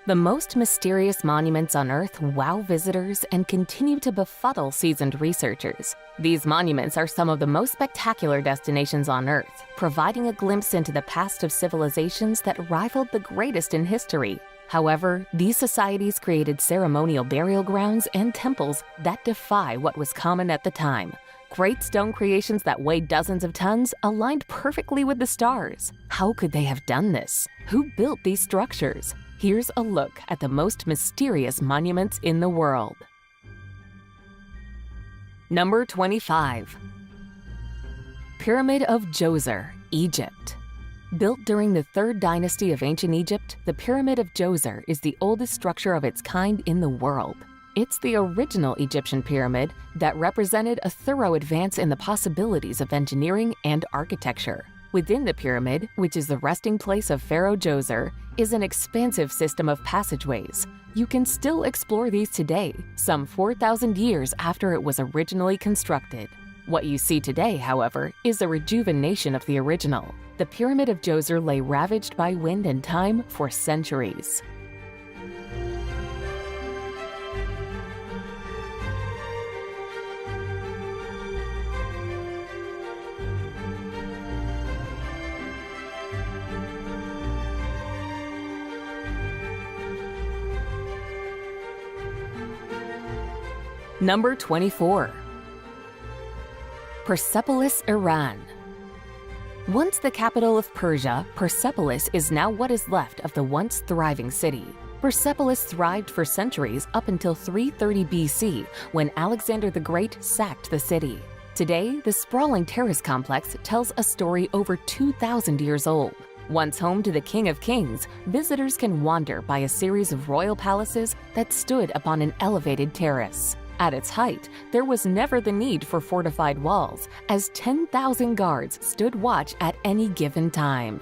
The most mysterious monuments on Earth wow visitors and continue to befuddle seasoned researchers. These monuments are some of the most spectacular destinations on Earth, providing a glimpse into the past of civilizations that rivaled the greatest in history. However, these societies created ceremonial burial grounds and temples that defy what was common at the time. Great stone creations that weighed dozens of tons aligned perfectly with the stars. How could they have done this? Who built these structures? Here's a look at the most mysterious monuments in the world. Number 25. Pyramid of Djoser, Egypt. Built during the 3rd dynasty of ancient Egypt, the Pyramid of Djoser is the oldest structure of its kind in the world. It's the original Egyptian pyramid that represented a thorough advance in the possibilities of engineering and architecture. Within the pyramid, which is the resting place of Pharaoh Djoser, is an expansive system of passageways. You can still explore these today, some 4,000 years after it was originally constructed. What you see today, however, is a rejuvenation of the original. The Pyramid of Djoser lay ravaged by wind and time for centuries. Number 24. Persepolis, Iran. Once the capital of Persia, Persepolis is now what is left of the once thriving city. Persepolis thrived for centuries up until 330 BC, when Alexander the Great sacked the city. Today, the sprawling terrace complex tells a story over 2,000 years old. Once home to the King of Kings, visitors can wander by a series of royal palaces that stood upon an elevated terrace. At its height, there was never the need for fortified walls, as 10,000 guards stood watch at any given time.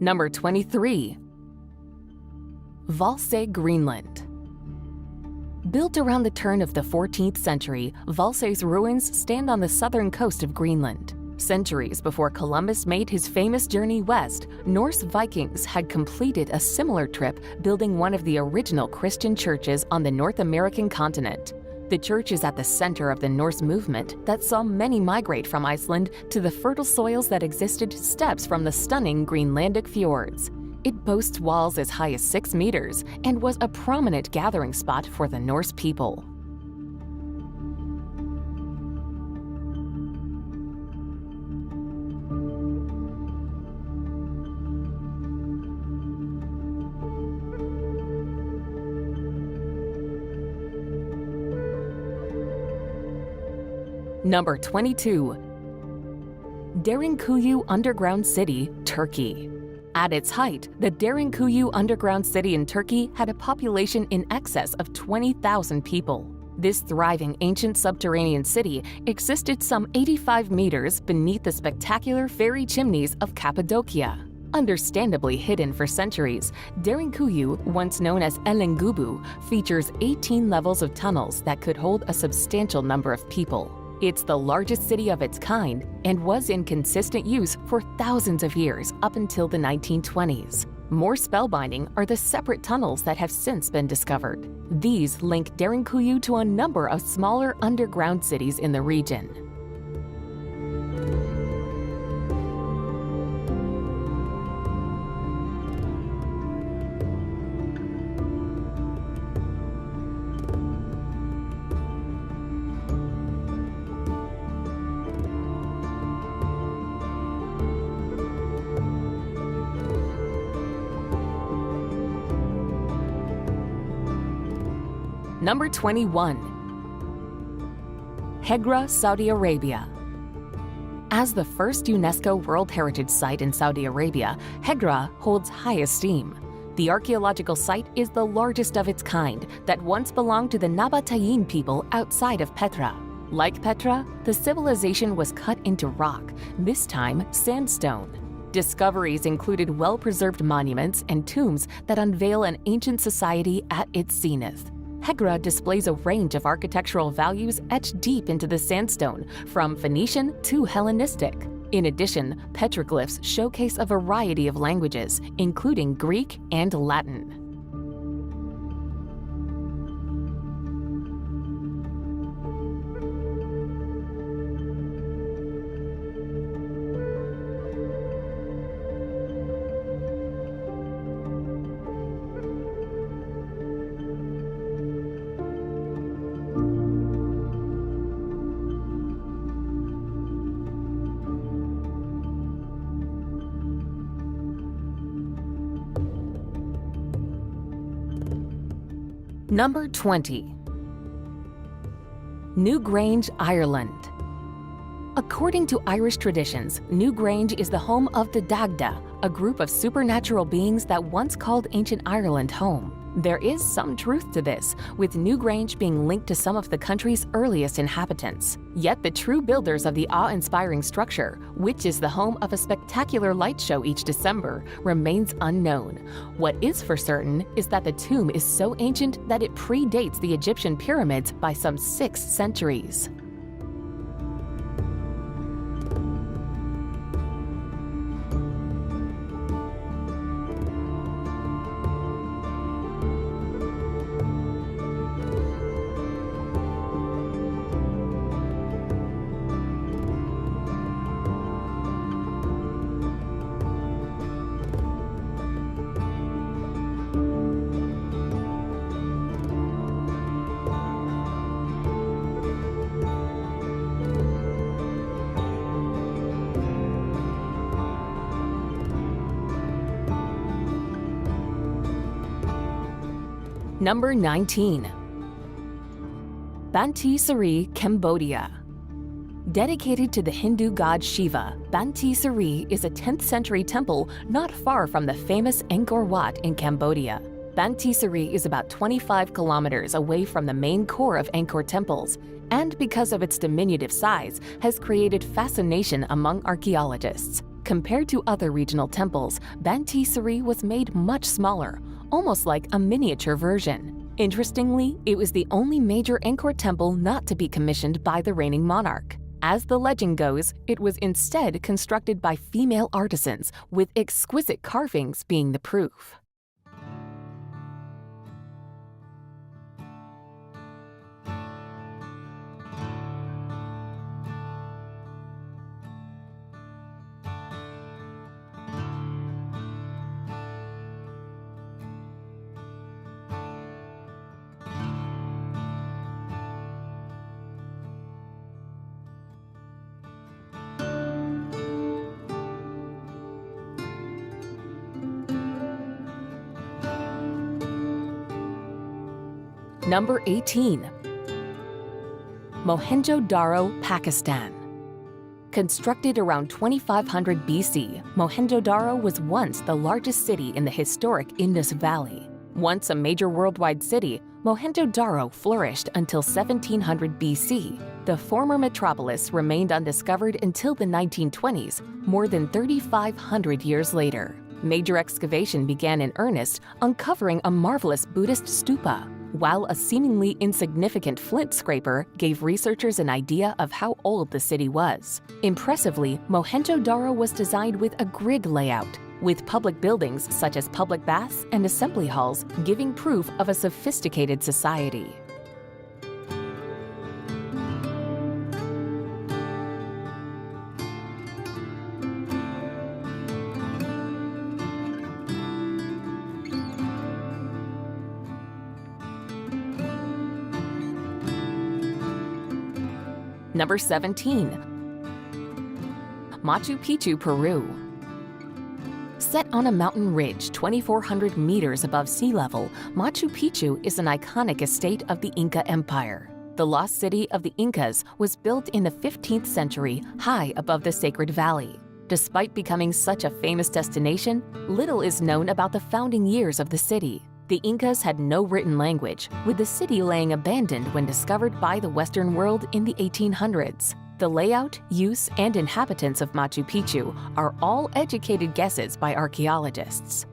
Number 23. Valsø, Greenland. Built around the turn of the 14th century, Valsø's ruins stand on the southern coast of Greenland. Centuries before Columbus made his famous journey west, Norse Vikings had completed a similar trip, building one of the original Christian churches on the North American continent. The church is at the center of the Norse movement that saw many migrate from Iceland to the fertile soils that existed steps from the stunning Greenlandic fjords. It boasts walls as high as 6 meters and was a prominent gathering spot for the Norse people. Number 22. Derinkuyu Underground City, Turkey. At its height, the Derinkuyu Underground City in Turkey had a population in excess of 20,000 people. This thriving ancient subterranean city existed some 85 meters beneath the spectacular fairy chimneys of Cappadocia. Understandably hidden for centuries, Derinkuyu, once known as Elengubu, features 18 levels of tunnels that could hold a substantial number of people. It's the largest city of its kind and was in consistent use for thousands of years up until the 1920s. More spellbinding are the separate tunnels that have since been discovered. These link Derinkuyu to a number of smaller underground cities in the region. Number 21. Hegra, Saudi Arabia. As the first UNESCO World Heritage Site in Saudi Arabia, Hegra holds high esteem. The archaeological site is the largest of its kind that once belonged to the Nabatean people outside of Petra. Like Petra, the civilization was cut into rock, this time sandstone. Discoveries included well-preserved monuments and tombs that unveil an ancient society at its zenith. Hegra displays a range of architectural values etched deep into the sandstone, from Phoenician to Hellenistic. In addition, petroglyphs showcase a variety of languages, including Greek and Latin. Number 20. Newgrange, Ireland. According to Irish traditions, Newgrange is the home of the Dagda, a group of supernatural beings that once called ancient Ireland home. There is some truth to this, with Newgrange being linked to some of the country's earliest inhabitants. Yet the true builders of the awe-inspiring structure, which is the home of a spectacular light show each December, remains unknown. What is for certain is that the tomb is so ancient that it predates the Egyptian pyramids by some 6 centuries. Number 19. Banteay Seri, Cambodia. Dedicated to the Hindu god Shiva, Banteay Seri is a 10th century temple not far from the famous Angkor Wat in Cambodia. Banteay Seri is about 25 kilometers away from the main core of Angkor temples, and because of its diminutive size, has created fascination among archaeologists. Compared to other regional temples, Banteay Seri was made much smaller, almost like a miniature version. Interestingly, it was the only major Angkor temple not to be commissioned by the reigning monarch. As the legend goes, it was instead constructed by female artisans, with exquisite carvings being the proof. Number 18. Mohenjo-Daro, Pakistan. Constructed around 2500 BC, Mohenjo-Daro was once the largest city in the historic Indus Valley. Once a major worldwide city, Mohenjo-Daro flourished until 1700 BC. The former metropolis remained undiscovered until the 1920s, more than 3,500 years later. Major excavation began in earnest, uncovering a marvelous Buddhist stupa, while a seemingly insignificant flint scraper gave researchers an idea of how old the city was. Impressively, Mohenjo-Daro was designed with a grid layout, with public buildings such as public baths and assembly halls giving proof of a sophisticated society. Number 17. Machu Picchu, Peru. Set on a mountain ridge 2,400 meters above sea level, Machu Picchu is an iconic estate of the Inca Empire. The lost city of the Incas was built in the 15th century high above the Sacred Valley. Despite becoming such a famous destination, little is known about the founding years of the city. The Incas had no written language, with the city laying abandoned when discovered by the Western world in the 1800s. The layout, use, and inhabitants of Machu Picchu are all educated guesses by archaeologists.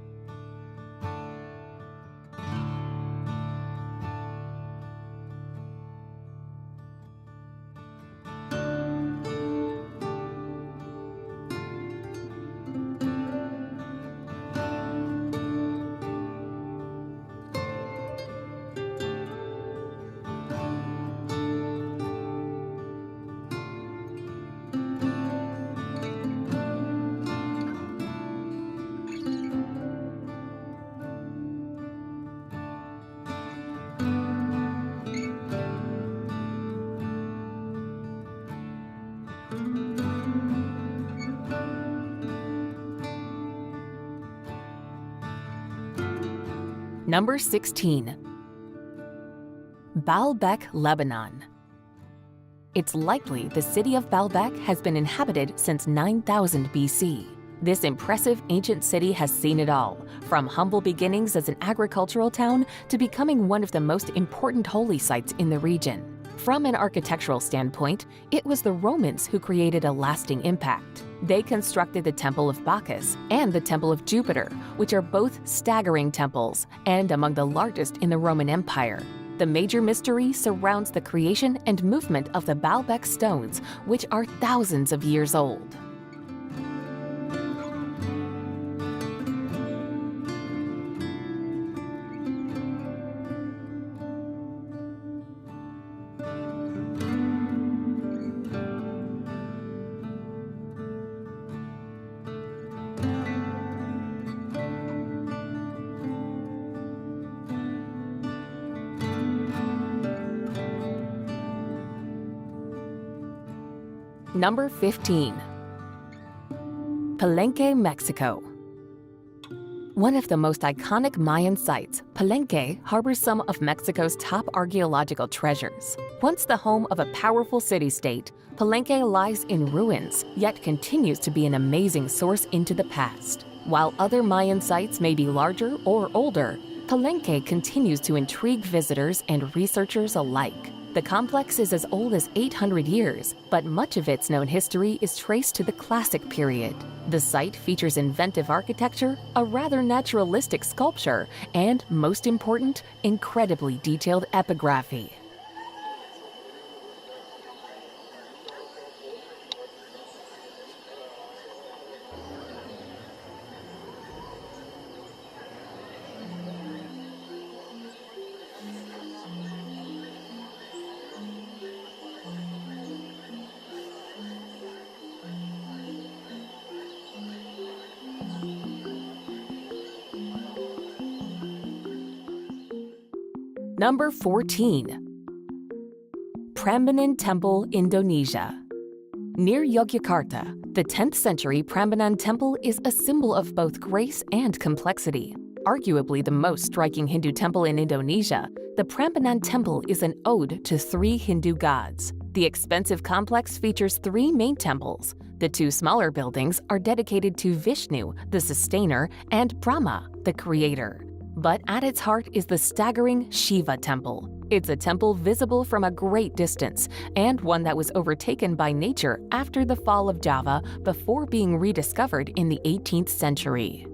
Number 16. Baalbek, Lebanon. It's likely the city of Baalbek has been inhabited since 9000 BC. This impressive ancient city has seen it all, from humble beginnings as an agricultural town to becoming one of the most important holy sites in the region. From an architectural standpoint, it was the Romans who created a lasting impact. They constructed the Temple of Bacchus and the Temple of Jupiter, which are both staggering temples and among the largest in the Roman Empire. The major mystery surrounds the creation and movement of the Baalbek stones, which are thousands of years old. Number 15. Palenque, Mexico. One of the most iconic Mayan sites, Palenque harbors some of Mexico's top archaeological treasures. Once the home of a powerful city-state, Palenque lies in ruins, yet continues to be an amazing source into the past. While other Mayan sites may be larger or older, Palenque continues to intrigue visitors and researchers alike. The complex is as old as 800 years, but much of its known history is traced to the Classic period. The site features inventive architecture, a rather naturalistic sculpture, and, most important, incredibly detailed epigraphy. Number 14. Prambanan Temple, Indonesia. Near Yogyakarta, the 10th century Prambanan Temple is a symbol of both grace and complexity. Arguably the most striking Hindu temple in Indonesia, the Prambanan Temple is an ode to 3 Hindu gods. The expensive complex features 3 main temples. The 2 smaller buildings are dedicated to Vishnu, the sustainer, and Brahma, the creator. But at its heart is the staggering Shiva Temple. It's a temple visible from a great distance, and one that was overtaken by nature after the fall of Java before being rediscovered in the 18th century.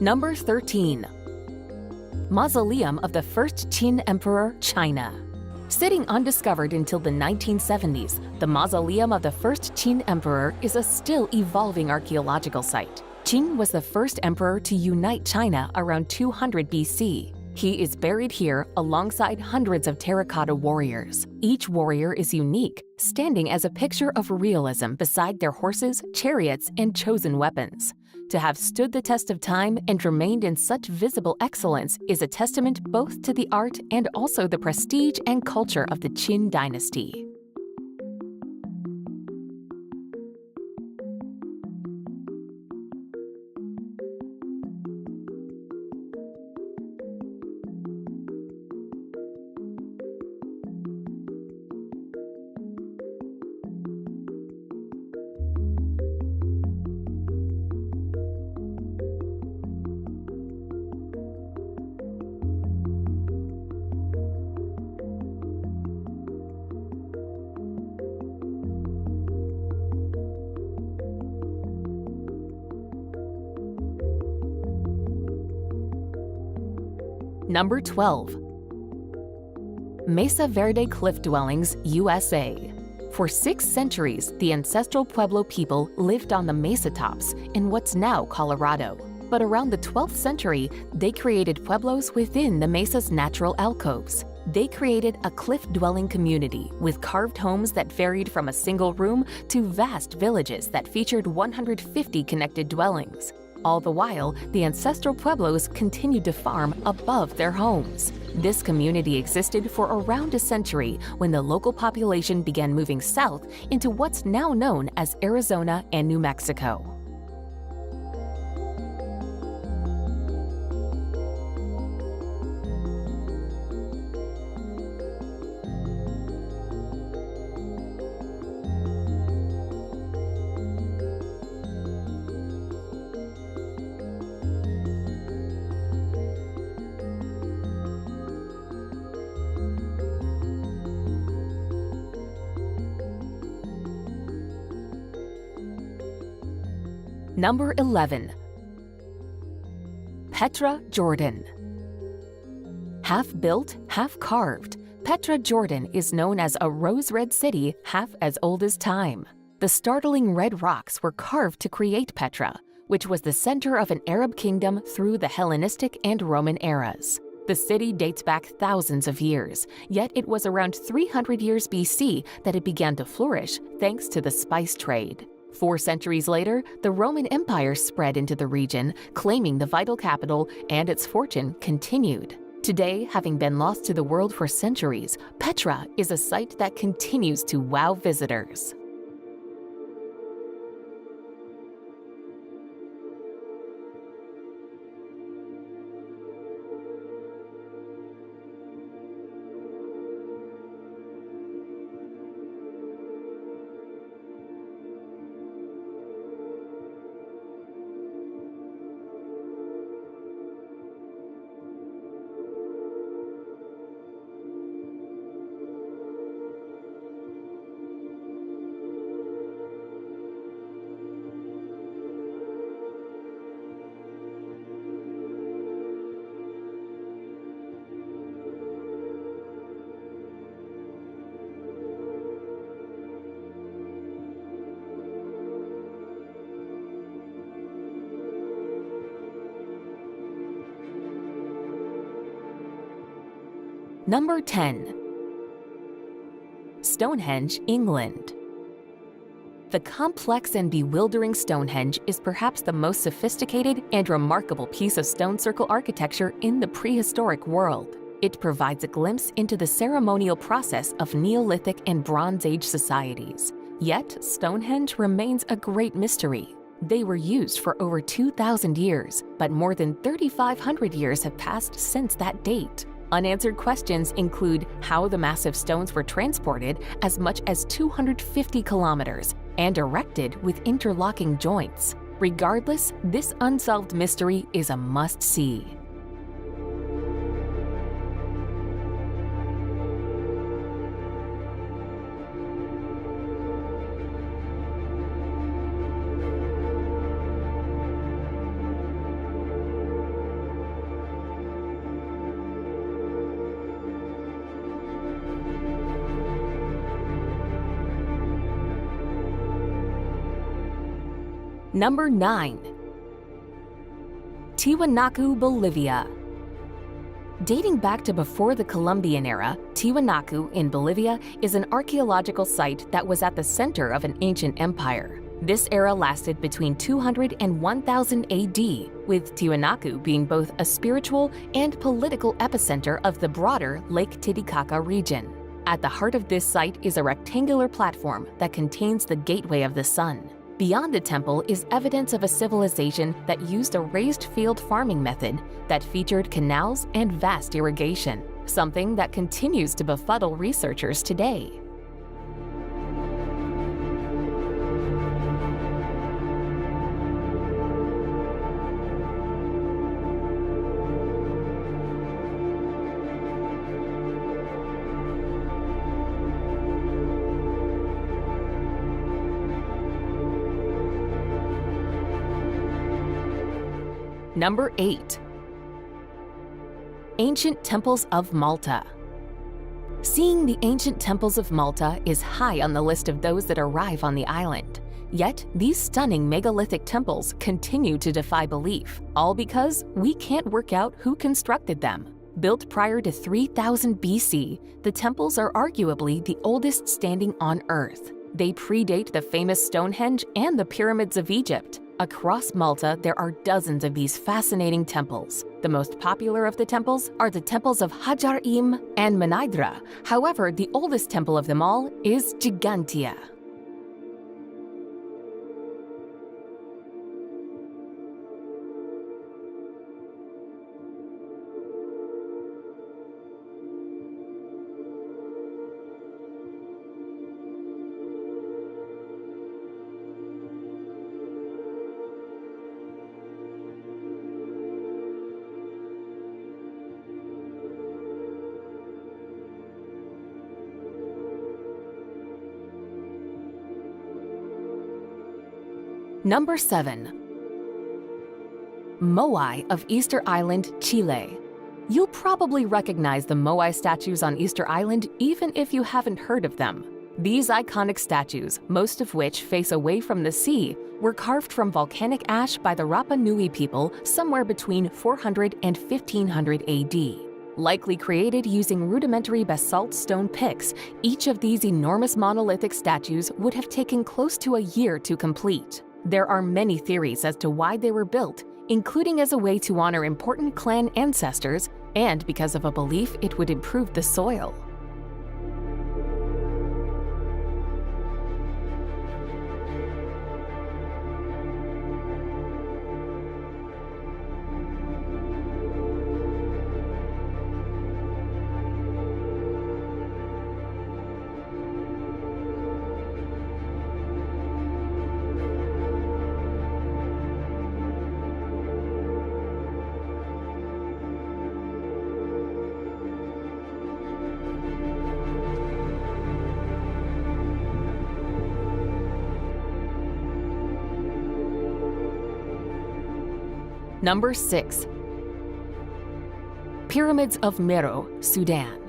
Number 13. Mausoleum of the First Qin Emperor, China. Sitting undiscovered until the 1970s, the Mausoleum of the First Qin Emperor is a still evolving archaeological site. Qin was the first emperor to unite China around 200 BC. He is buried here alongside hundreds of terracotta warriors. Each warrior is unique, standing as a picture of realism beside their horses, chariots, and chosen weapons. To have stood the test of time and remained in such visible excellence is a testament both to the art and also the prestige and culture of the Qin dynasty. Number 12. Mesa Verde Cliff Dwellings, USA. For 6 centuries, the ancestral Pueblo people lived on the mesa tops in what's now Colorado. But around the 12th century, they created pueblos within the mesa's natural alcoves. They created a cliff-dwelling community with carved homes that varied from a single room to vast villages that featured 150 connected dwellings. All the while, the ancestral pueblos continued to farm above their homes. This community existed for around a century when the local population began moving south into what's now known as Arizona and New Mexico. Number 11. Petra, Jordan. Half built, half carved, Petra, Jordan is known as a rose-red city half as old as time. The startling red rocks were carved to create Petra, which was the center of an Arab kingdom through the Hellenistic and Roman eras. The city dates back thousands of years, yet it was around 300 years BC that it began to flourish thanks to the spice trade. 4 centuries later, the Roman Empire spread into the region, claiming the vital capital, and its fortune continued. Today, having been lost to the world for centuries, Petra is a site that continues to wow visitors. Number 10. Stonehenge, England. The complex and bewildering Stonehenge is perhaps the most sophisticated and remarkable piece of stone circle architecture in the prehistoric world. It provides a glimpse into the ceremonial process of Neolithic and Bronze Age societies. Yet, Stonehenge remains a great mystery. They were used for over 2,000 years, but more than 3,500 years have passed since that date. Unanswered questions include how the massive stones were transported as much as 250 kilometers and erected with interlocking joints. Regardless, this unsolved mystery is a must-see. Number 9. Tiwanaku, Bolivia. Dating back to before the Columbian era, Tiwanaku in Bolivia is an archaeological site that was at the center of an ancient empire. This era lasted between 200 and 1000 AD, with Tiwanaku being both a spiritual and political epicenter of the broader Lake Titicaca region. At the heart of this site is a rectangular platform that contains the Gateway of the Sun. Beyond the temple is evidence of a civilization that used a raised field farming method that featured canals and vast irrigation, something that continues to befuddle researchers today. Number 8. Ancient Temples of Malta. Seeing the ancient temples of Malta is high on the list of those that arrive on the island. Yet, these stunning megalithic temples continue to defy belief, all because we can't work out who constructed them. Built prior to 3000 BC, the temples are arguably the oldest standing on Earth. They predate the famous Stonehenge and the pyramids of Egypt. Across Malta, there are dozens of these fascinating temples. The most popular of the temples are the temples of Hajar-im and Manaydra. However, the oldest temple of them all is Gigantia. Number 7. Moai of Easter Island, Chile. You'll probably recognize the Moai statues on Easter Island even if you haven't heard of them. These iconic statues, most of which face away from the sea, were carved from volcanic ash by the Rapa Nui people somewhere between 400 and 1500 AD. Likely created using rudimentary basalt stone picks, each of these enormous monolithic statues would have taken close to a year to complete. There are many theories as to why they were built, including as a way to honor important clan ancestors and because of a belief it would improve the soil. Number 6. Pyramids of Meroe, Sudan.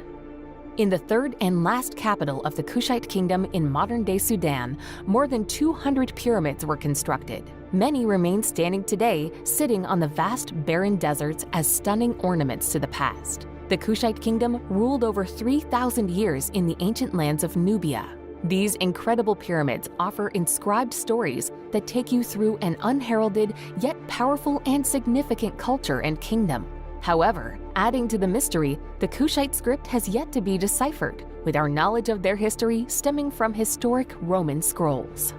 In the third and last capital of the Kushite kingdom in modern-day Sudan, more than 200 pyramids were constructed. Many remain standing today, sitting on the vast, barren deserts as stunning ornaments to the past. The Kushite kingdom ruled over 3,000 years in the ancient lands of Nubia. These incredible pyramids offer inscribed stories that take you through an unheralded yet powerful and significant culture and kingdom. However, adding to the mystery, the Kushite script has yet to be deciphered, with our knowledge of their history stemming from historic Roman scrolls.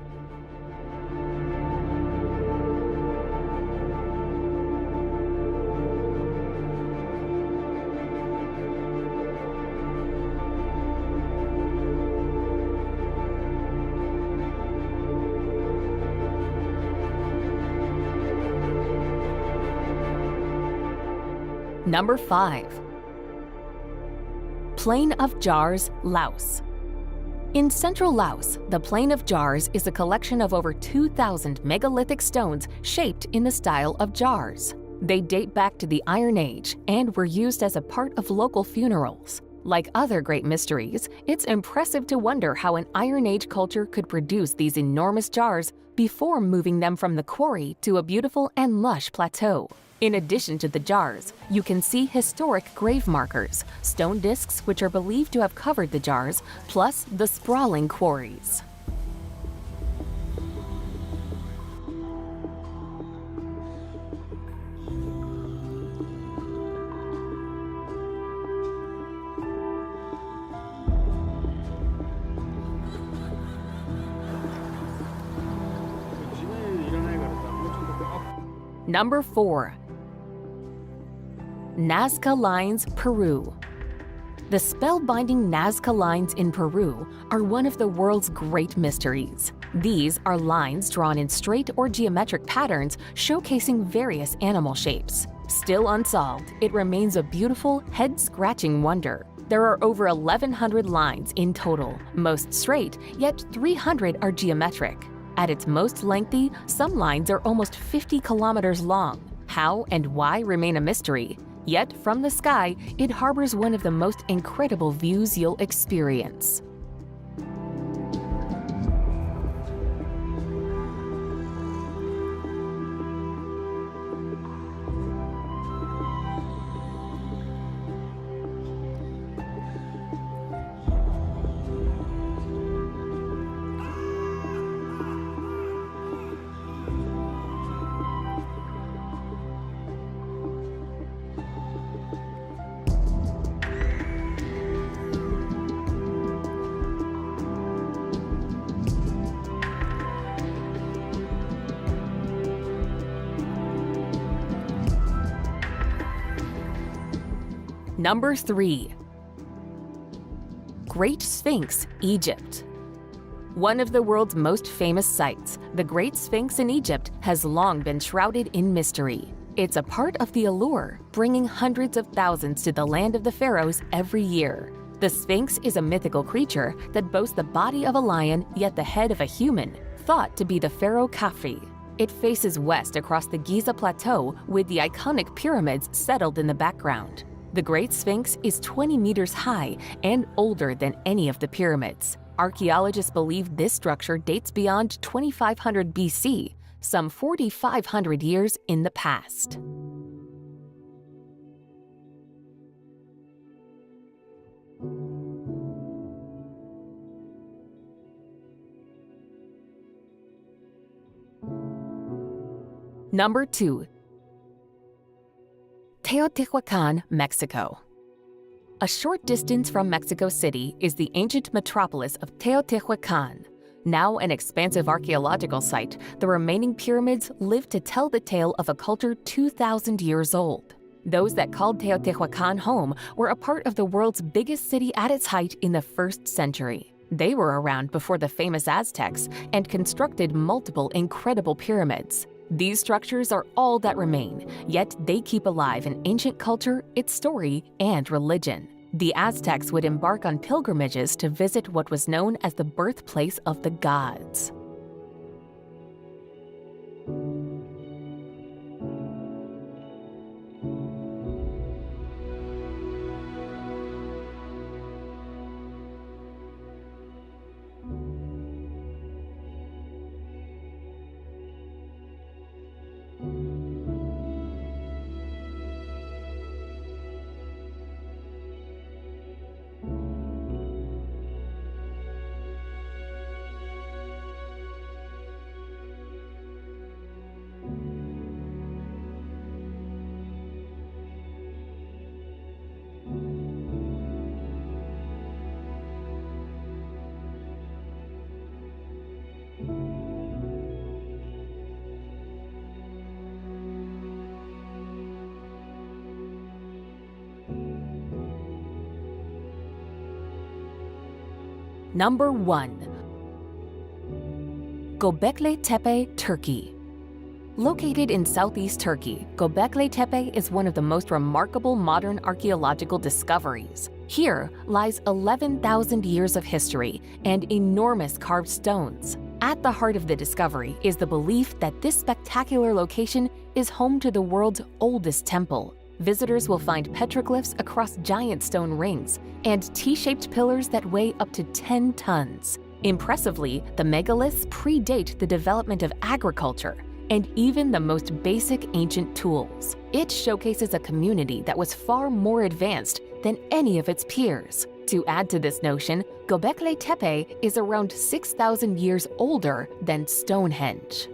Number 5. Plain of Jars, Laos. In central Laos, the Plain of Jars is a collection of over 2,000 megalithic stones shaped in the style of jars. They date back to the Iron Age and were used as a part of local funerals. Like other great mysteries, it's impressive to wonder how an Iron Age culture could produce these enormous jars before moving them from the quarry to a beautiful and lush plateau. In addition to the jars, you can see historic grave markers, stone discs which are believed to have covered the jars, plus the sprawling quarries. Number 4. Nazca Lines, Peru. The spellbinding Nazca Lines in Peru are one of the world's great mysteries. These are lines drawn in straight or geometric patterns showcasing various animal shapes. Still unsolved, it remains a beautiful, head-scratching wonder. There are over 1,100 lines in total, most straight, yet 300 are geometric. At its most lengthy, some lines are almost 50 kilometers long. How and why remain a mystery. Yet from the sky, it harbors one of the most incredible views you'll experience. Number 3. Great Sphinx, Egypt. One of the world's most famous sites, the Great Sphinx in Egypt has long been shrouded in mystery. It's a part of the allure, bringing hundreds of thousands to the land of the pharaohs every year. The Sphinx is a mythical creature that boasts the body of a lion yet the head of a human, thought to be the pharaoh Khafre. It faces west across the Giza Plateau with the iconic pyramids settled in the background. The Great Sphinx is 20 meters high and older than any of the pyramids. Archaeologists believe this structure dates beyond 2500 BC, some 4,500 years in the past. Number 2. Teotihuacan, Mexico. A short distance from Mexico City is the ancient metropolis of Teotihuacan. Now an expansive archaeological site, the remaining pyramids live to tell the tale of a culture 2,000 years old. Those that called Teotihuacan home were a part of the world's biggest city at its height in the 1st century. They were around before the famous Aztecs and constructed multiple incredible pyramids. These structures are all that remain, yet they keep alive an ancient culture, its story, and religion. The Aztecs would embark on pilgrimages to visit what was known as the birthplace of the gods. Number 1. Göbekli Tepe, Turkey. Located in southeast Turkey, Göbekli Tepe is one of the most remarkable modern archaeological discoveries. Here lies 11,000 years of history and enormous carved stones. At the heart of the discovery is the belief that this spectacular location is home to the world's oldest temple. Visitors will find petroglyphs across giant stone rings and T-shaped pillars that weigh up to 10 tons. Impressively, the megaliths predate the development of agriculture and even the most basic ancient tools. It showcases a community that was far more advanced than any of its peers. To add to this notion, Göbekli Tepe is around 6,000 years older than Stonehenge.